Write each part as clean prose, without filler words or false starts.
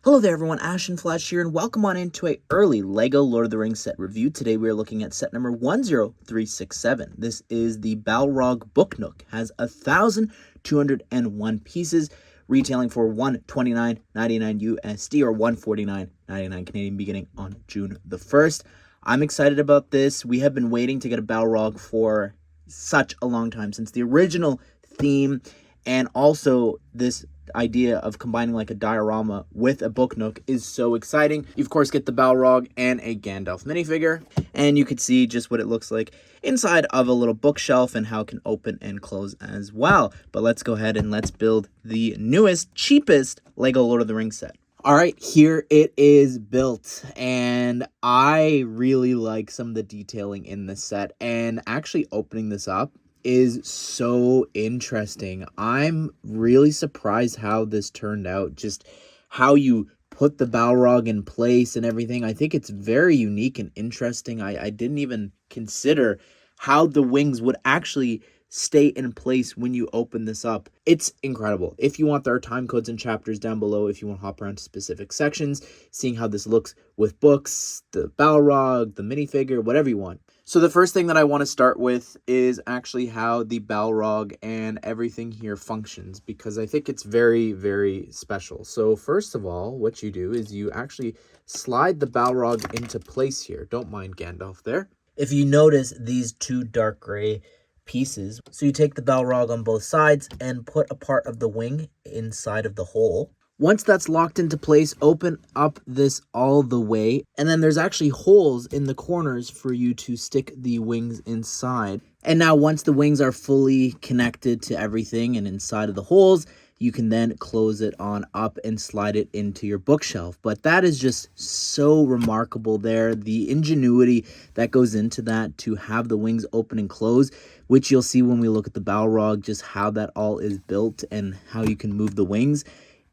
Hello there everyone, Ash and Flash here, and welcome on into a early LEGO Lord of the Rings set review. Today we are looking at set number 10367. This is the Balrog Book Nook. Has 1,201 pieces, retailing for $129.99 USD or $149.99 Canadian beginning on June the 1st. I'm excited about this. We have been waiting to get a Balrog for such a long time, since the original theme, and also this idea of combining like a diorama with a book nook is so exciting. You of course get the Balrog and a Gandalf minifigure, and you can see just what it looks like inside of a little bookshelf and how it can open and close as well. But let's go ahead and let's build the newest, cheapest LEGO Lord of the Rings set. All right, here it is built, and I really like some of the detailing in this set, and actually opening this up is so interesting. I'm really surprised how this turned out, just how you put the Balrog in place and everything. I think it's very unique and interesting. I didn't even consider how the wings would actually stay in place when you open this up. It's incredible. If you want, there are time codes and chapters down below if you want to hop around to specific sections, seeing how this looks with books, the Balrog, the minifigure, whatever you want. So the first thing that I want to start with is actually how the Balrog and everything here functions, because I think it's very, very special. So first of all, what you do is you actually slide the Balrog into place here. Don't mind Gandalf there. If you notice these two dark gray pieces, so you take the Balrog on both sides and put a part of the wing inside of the hole. Once that's locked into place, open up this all the way, and then there's actually holes in the corners for you to stick the wings inside. And now once the wings are fully connected to everything and inside of the holes, you can then close it on up and slide it into your bookshelf. But that is just so remarkable there. The ingenuity that goes into that to have the wings open and close, which you'll see when we look at the Balrog, just how that all is built and how you can move the wings.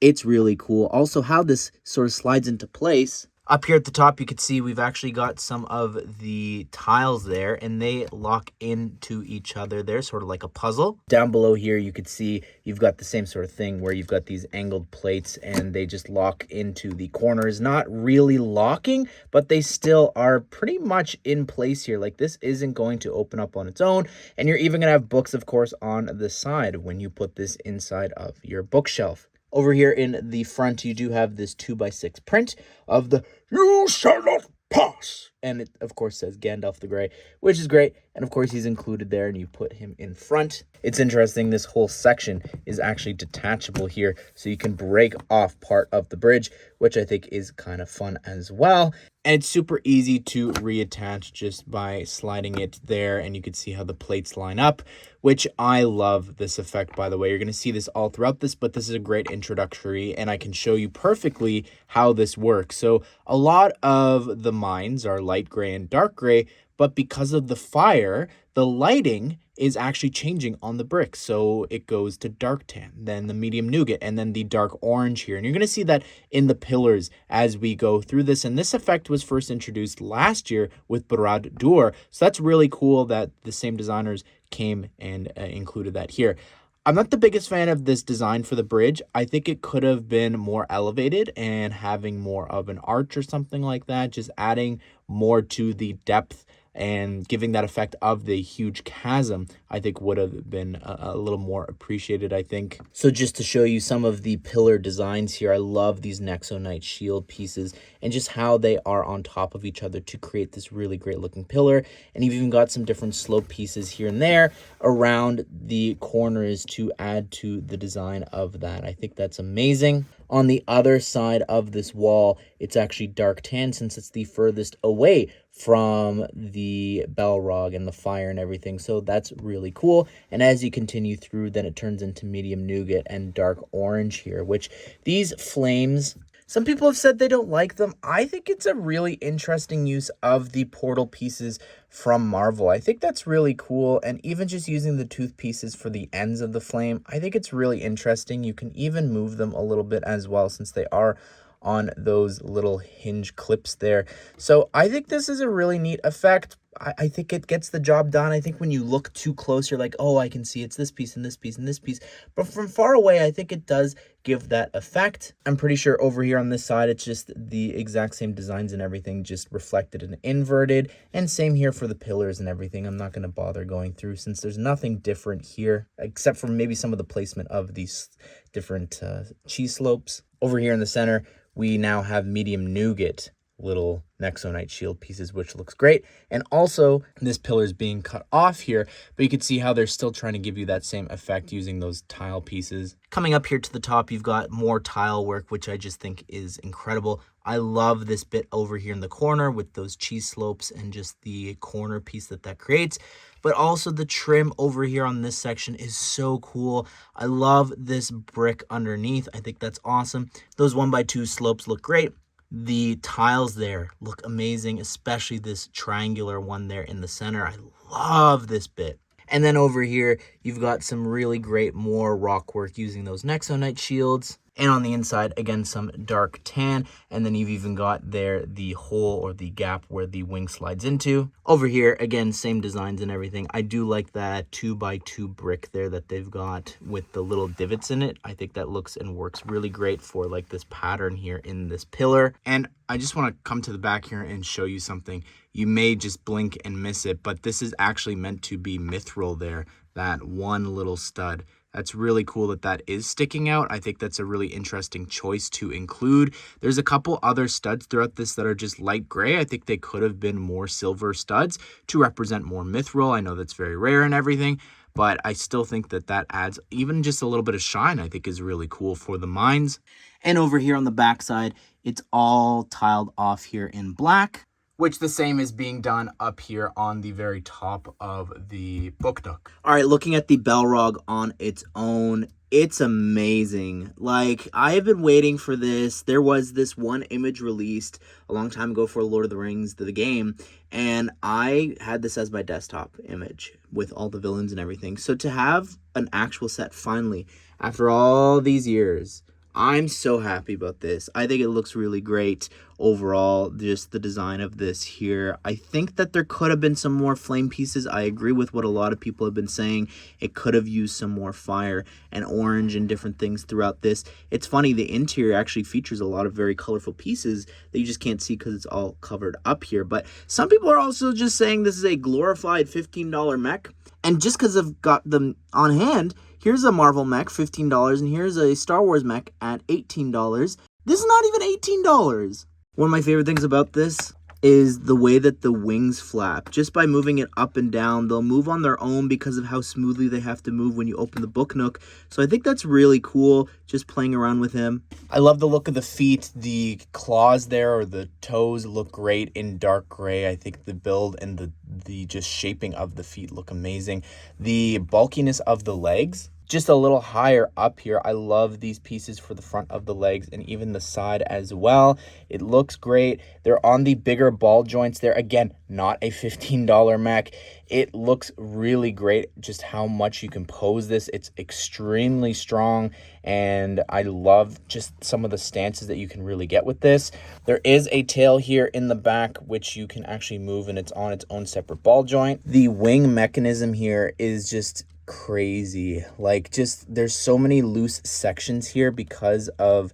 It's really cool. Also, how this sort of slides into place. Up here at the top, you can see we've actually got some of the tiles there, and they lock into each other. They're sort of like a puzzle. Down below here, you can see you've got the same sort of thing where you've got these angled plates, and they just lock into the corners. Not really locking, but they still are pretty much in place here. Like, this isn't going to open up on its own. And you're even going to have books, of course, on the side when you put this inside of your bookshelf. Over here in the front, you do have this 2x6 print of the "You shall not pass." And it, of course, says Gandalf the Grey, which is great. And, of course, he's included there, and you put him in front. It's interesting, this whole section is actually detachable here, so you can break off part of the bridge, which I think is kind of fun as well. And it's super easy to reattach just by sliding it there, and you can see how the plates line up, which I love this effect, by the way. You're going to see this all throughout this, but this is a great introductory, and I can show you perfectly how this works. So a lot of the mines are light gray and dark gray, but because of the fire, the lighting is actually changing on the bricks. So it goes to dark tan, then the medium nougat, and then the dark orange here. And you're going to see that in the pillars as we go through this. And this effect was first introduced last year with Barad-dûr. So that's really cool that the same designers came and included that here. I'm not the biggest fan of this design for the bridge. I think it could have been more elevated and having more of an arch or something like that, just adding more to the depth and giving that effect of the huge chasm, I think would have been a little more appreciated, I think. So just to show you some of the pillar designs here, I love these Nexonite shield pieces and just how they are on top of each other to create this really great looking pillar. And you've even got some different slope pieces here and there around the corners to add to the design of that. I think that's amazing. On the other side of this wall, it's actually dark tan since it's the furthest away from the Balrog and the fire and everything. So that's really cool. And as you continue through, then it turns into medium nougat and dark orange here, which these flames, some people have said they don't like them. I think it's a really interesting use of the portal pieces from Marvel. I think that's really cool. And even just using the tooth pieces for the ends of the flame, I think it's really interesting. You can even move them a little bit as well, since they are on those little hinge clips there. So I think this is a really neat effect. I think it gets the job done. I think when you look too close, you're like, oh, I can see it's this piece and this piece and this piece. But from far away, I think it does give that effect. I'm pretty sure over here on this side, it's just the exact same designs and everything, just reflected and inverted. And same here for the pillars and everything. I'm not going to bother going through since there's nothing different here, except for maybe some of the placement of these different cheese slopes. Over here in the center, we now have medium nougat little Nexonite shield pieces, which looks great. And also this pillar is being cut off here, but you can see how they're still trying to give you that same effect using those tile pieces. Coming up here to the top, you've got more tile work, which I just think is incredible. I love this bit over here in the corner with those cheese slopes and just the corner piece that creates. But also the trim over here on this section is so cool. I love this brick underneath. I think that's awesome. Those 1x2 slopes look great. The tiles there look amazing, especially this triangular one there in the center. I love this bit. And then over here, you've got some really great more rock work using those Nexonite shields. And on the inside, again, some dark tan. And then you've even got there the hole or the gap where the wing slides into. Over here, again, same designs and everything. I do like that 2x2 brick there that they've got with the little divots in it. I think that looks and works really great for like this pattern here in this pillar. And I just want to come to the back here and show you something. You may just blink and miss it, but this is actually meant to be mithril there, that one little stud. That's really cool that is sticking out. I think that's a really interesting choice to include. There's a couple other studs throughout this that are just light gray. I think they could have been more silver studs to represent more mithril. I know that's very rare and everything, but I still think that adds even just a little bit of shine, I think is really cool for the mines. And over here on the back side, it's all tiled off here in black, which the same is being done up here on the very top of the Book Nook. All right, looking at the Balrog on its own, it's amazing. Like, I have been waiting for this. There was this one image released a long time ago for Lord of the Rings, the game, and I had this as my desktop image with all the villains and everything. So to have an actual set finally, after all these years, I'm so happy about this. I think it looks really great overall, just the design of this here. I think that there could have been some more flame pieces. I agree with what a lot of people have been saying. It could have used some more fire and orange and different things throughout this. It's funny, the interior actually features a lot of very colorful pieces that you just can't see because it's all covered up here. But some people are also just saying this is a glorified $15 mech. And just because I've got them on hand, here's a Marvel mech, $15, and here's a Star Wars mech at $18. This is not even $18. One of my favorite things about this is the way that the wings flap. Just by moving it up and down, they'll move on their own because of how smoothly they have to move when you open the Book Nook. So I think that's really cool, just playing around with him. I love the look of the feet. The claws there, or the toes, look great in dark gray. I think the build and the just shaping of the feet look amazing. The bulkiness of the legs, just a little higher up here. I love these pieces for the front of the legs and even the side as well. It looks great. They're on the bigger ball joints there. Again, not a $15 mech. It looks really great just how much you can pose this. It's extremely strong, and I love just some of the stances that you can really get with this. There is a tail here in the back which you can actually move, and it's on its own separate ball joint. The wing mechanism here is just crazy. Like, just there's so many loose sections here because of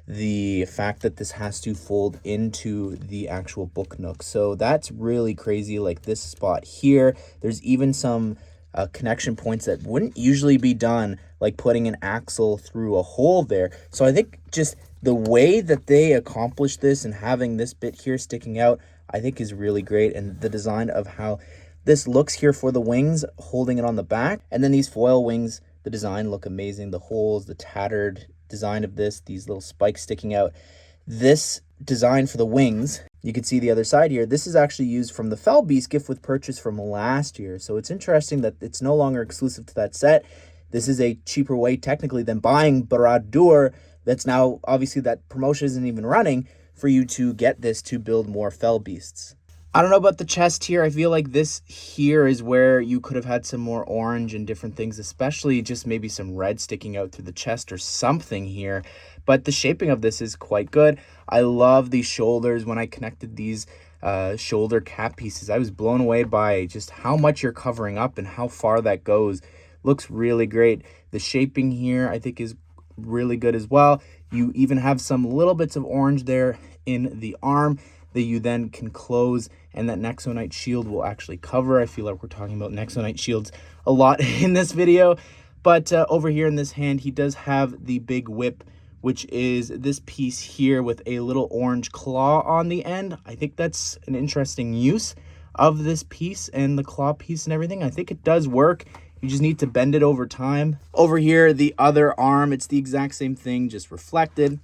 the fact that this has to fold into the actual Book Nook. So that's really crazy. Like this spot here, there's even some connection points that wouldn't usually be done, like putting an axle through a hole there. So I think just the way that they accomplished this and having this bit here sticking out, I think is really great. And the design of how this looks here for the wings, holding it on the back. And then these foil wings, the design look amazing. The holes, the tattered design of this, these little spikes sticking out. This design for the wings, you can see the other side here. This is actually used from the Fell Beast gift with purchase from last year. So it's interesting that it's no longer exclusive to that set. This is a cheaper way technically than buying Barad-dûr. That's now, obviously that promotion isn't even running, for you to get this to build more Fell Beasts. I don't know about the chest here. I feel like this here is where you could have had some more orange and different things, especially just maybe some red sticking out through the chest or something here. But the shaping of this is quite good. I love these shoulders. When I connected these shoulder cap pieces, I was blown away by just how much you're covering up and how far that goes. Looks really great. The shaping here I think is really good as well. You even have some little bits of orange there in the arm that you then can close, and that Nexonite shield will actually cover. I feel like we're talking about Nexonite shields a lot in this video. But over here in this hand, he does have the big whip, which is this piece here with a little orange claw on the end. I think that's an interesting use of this piece and the claw piece and everything. I think it does work. You just need to bend it over time. Over here, the other arm, it's the exact same thing, just reflected.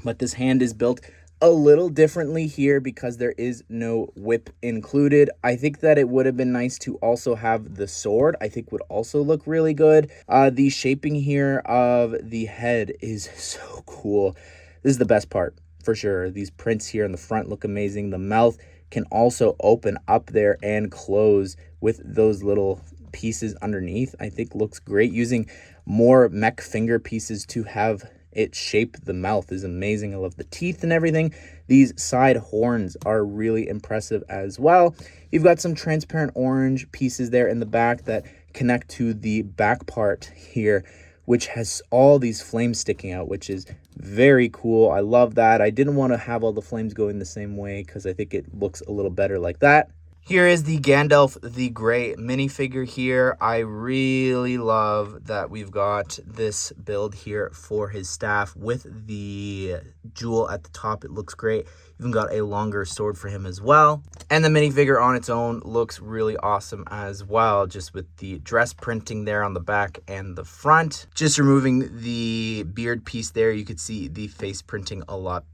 But this hand is built a little differently here because there is no whip included. I think that it would have been nice to also have the sword. I think would also look really good. The shaping here of the head is so cool. This is the best part for sure. These prints here in the front look amazing. The mouth can also open up there and close with those little pieces underneath. I think looks great. Using more mech finger pieces to have it shape the mouth is amazing. I love the teeth and everything. These side horns are really impressive as well. You've got some transparent orange pieces there in the back that connect to the back part here, which has all these flames sticking out, which is very cool. I love that. I didn't want to have all the flames going the same way because I think it looks a little better like that. Here is the Gandalf the Grey minifigure here. I really love that we've got this build here for his staff with the jewel at the top. It looks great. Even got a longer sword for him as well. And the minifigure on its own looks really awesome as well, just with the dress printing there on the back and the front. Just removing the beard piece there, you could see the face printing a lot.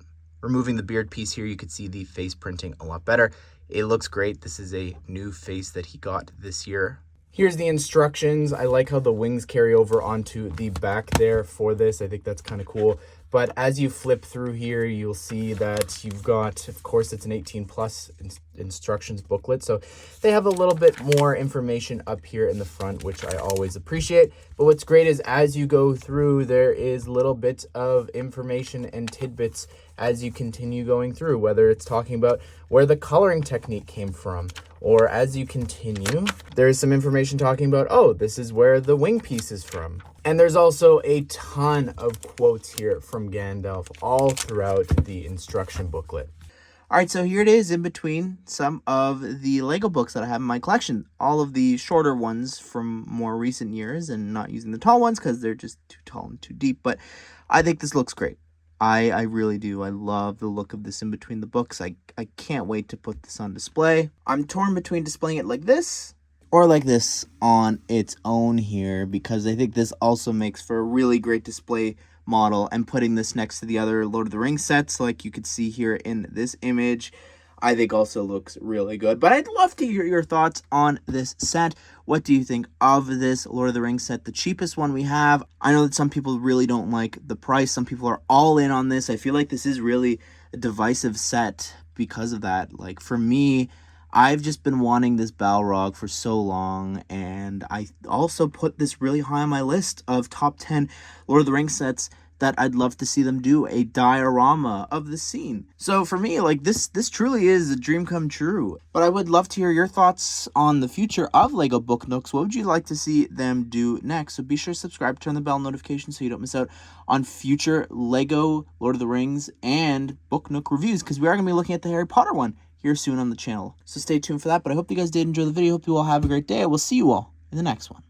Removing the beard piece here, you could see the face printing a lot better. It looks great. This is a new face that he got this year. Here's the instructions. I like how the wings carry over onto the back there for this. I think that's kind of cool. But as you flip through here, you'll see that you've got, of course, it's an 18+ instructions booklet. So they have a little bit more information up here in the front, which I always appreciate. But what's great is as you go through, there is little bits of information and tidbits as you continue going through, whether it's talking about where the coloring technique came from, or as you continue, there's some information talking about, oh, this is where the wing piece is from. And there's also a ton of quotes here from Gandalf all throughout the instruction booklet. All right, so here it is in between some of the Lego books that I have in my collection. All of the shorter ones from more recent years, and not using the tall ones because they're just too tall and too deep. But I think this looks great. I really do. I love the look of this in between the books. I can't wait to put this on display. I'm torn between displaying it like this or like this on its own here, because I think this also makes for a really great display model, and putting this next to the other Lord of the Rings sets like you could see here in this image, I think also looks really good. But I'd love to hear your thoughts on this set. What do you think of this Lord of the Rings set, the cheapest one we have? I know that some people really don't like the price. Some people are all in on this. I feel like this is really a divisive set because of that. Like for me, I've just been wanting this Balrog for so long, and I also put this really high on my list of top 10 Lord of the Rings sets that I'd love to see them do a diorama of the scene. So for me, like this truly is a dream come true. But I would love to hear your thoughts on the future of Lego Book Nooks. What would you like to see them do next? So be sure to subscribe, turn the bell notification so you don't miss out on future Lego, Lord of the Rings, and Book Nook reviews, because we are going to be looking at the Harry Potter one here soon on the channel. So stay tuned for that. But I hope you guys did enjoy the video. Hope you all have a great day. I will see you all in the next one.